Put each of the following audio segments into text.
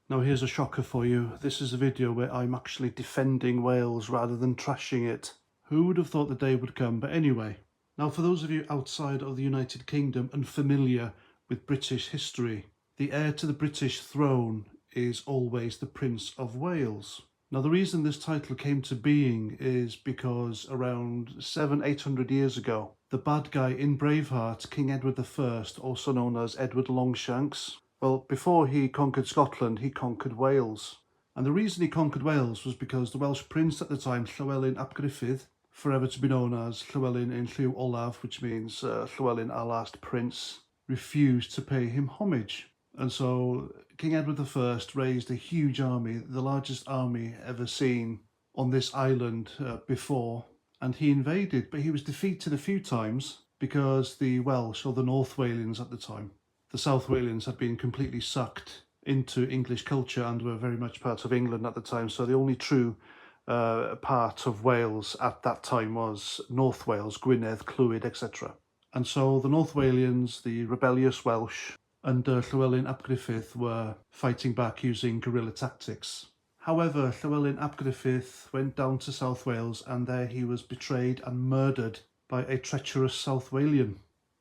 Now here's a shocker for you. This is a video where I'm actually defending Wales rather than trashing it. Who would have thought the day would come? But anyway, now for those of you outside of the United Kingdom and familiar with British history, the heir to the British throne is always the Prince of Wales. Now the reason this title came to being is because around 700-800 years ago, the bad guy in Braveheart, King Edward I, also known as Edward Longshanks, well, before he conquered Scotland, he conquered Wales. And the reason he conquered Wales was because the Welsh prince at the time, Llywelyn ap Gruffydd, forever to be known as Llywelyn ein Llyw Olaf, which means Llywelyn, our last prince, refused to pay him homage. And so King Edward I raised a huge army, the largest army ever seen on this island before, and he invaded, but he was defeated a few times because the Welsh, or the North Walians at the time, the South Walians had been completely sucked into English culture and were very much part of England at the time. So the only true part of Wales at that time was North Wales, Gwynedd, Clwyd, etc. And so the North Walians, the rebellious Welsh, under Llywelyn ap Gruffydd were fighting back using guerrilla tactics. However, Llywelyn ap Gruffydd went down to South Wales and there he was betrayed and murdered by a treacherous South Walian.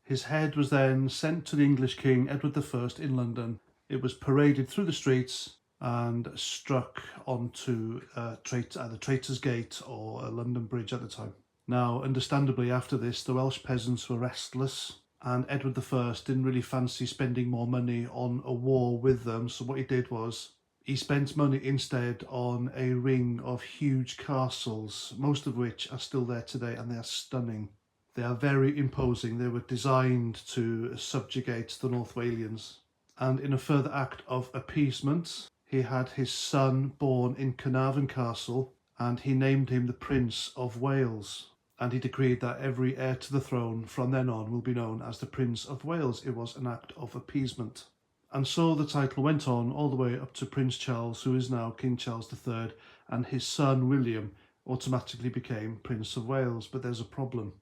His head was then sent to the English King Edward I in London. It was paraded through the streets and struck onto either Traitor's Gate or a London Bridge at the time. Now, understandably, after this, the Welsh peasants were restless, and Edward I didn't really fancy spending more money on a war with them, so what he did was he spent money instead on a ring of huge castles, most of which are still there today, and they are stunning. They are very imposing. They were designed to subjugate the North Walians. And in a further act of appeasement, he had his son born in Carnarvon Castle, and he named him the Prince of Wales. And he decreed that every heir to the throne from then on will be known as the Prince of Wales. It was an act of appeasement. And so the title went on all the way up to Prince Charles, who is now King Charles III, and his son William automatically became Prince of Wales. But there's a problem.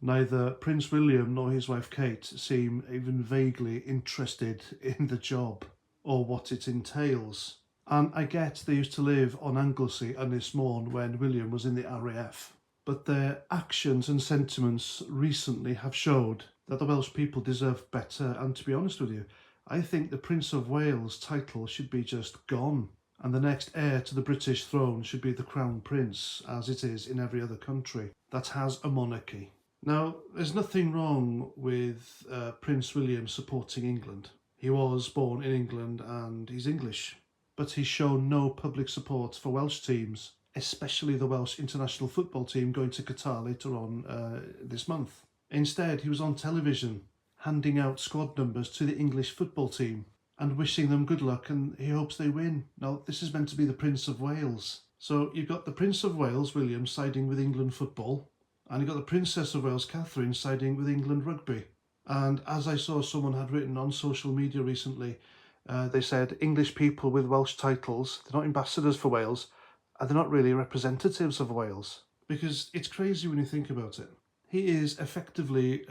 Neither Prince William nor his wife Kate seem even vaguely interested in the job or what it entails. And I get they used to live on Anglesey and Ynysmôn when William was in the RAF. But their actions and sentiments recently have showed that the Welsh people deserve better, and to be honest with you, I think the Prince of Wales title should be just gone, and the next heir to the British throne should be the Crown Prince, as it is in every other country that has a monarchy. Now, there's nothing wrong with Prince William supporting England. He was born in England and he's English, but he's shown no public support for Welsh teams, especially the Welsh international football team going to Qatar later on this month. Instead, he was on television handing out squad numbers to the English football team and wishing them good luck, and he hopes they win. Now, this is meant to be the Prince of Wales. So you've got the Prince of Wales, William, siding with England football, and you've got the Princess of Wales, Catherine, siding with England rugby. And as I saw someone had written on social media recently, they said English people with Welsh titles, they're not ambassadors for Wales, and they're not really representatives of Wales. Because it's crazy when you think about it. He is effectively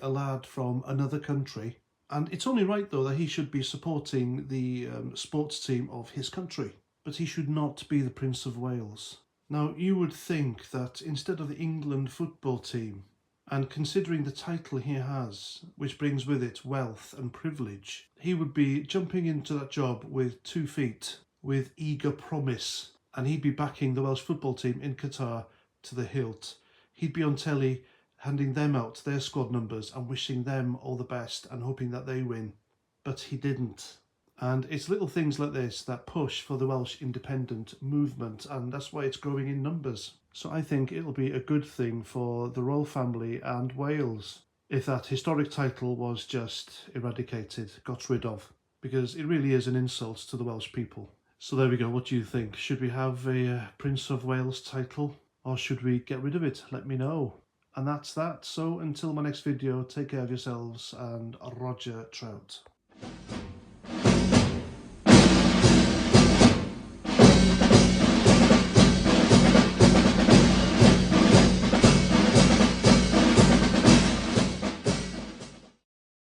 a lad from another country, and it's only right though that he should be supporting the sports team of his country, but he should not be the Prince of Wales. Now, you would think that instead of the England football team, and considering the title he has, which brings with it wealth and privilege, he would be jumping into that job with 2 feet, with eager promise, and he'd be backing the Welsh football team in Qatar to the hilt. He'd be on telly handing them out their squad numbers and wishing them all the best and hoping that they win. But he didn't. And it's little things like this that push for the Welsh independent movement, and that's why it's growing in numbers. So I think it'll be a good thing for the royal family and Wales if that historic title was just eradicated, got rid of, because it really is an insult to the Welsh people. So there we go. What do you think? Should we have a Prince of Wales title, or should we get rid of it? Let me know. And that's that. So until my next video, take care of yourselves, and Roger Trout.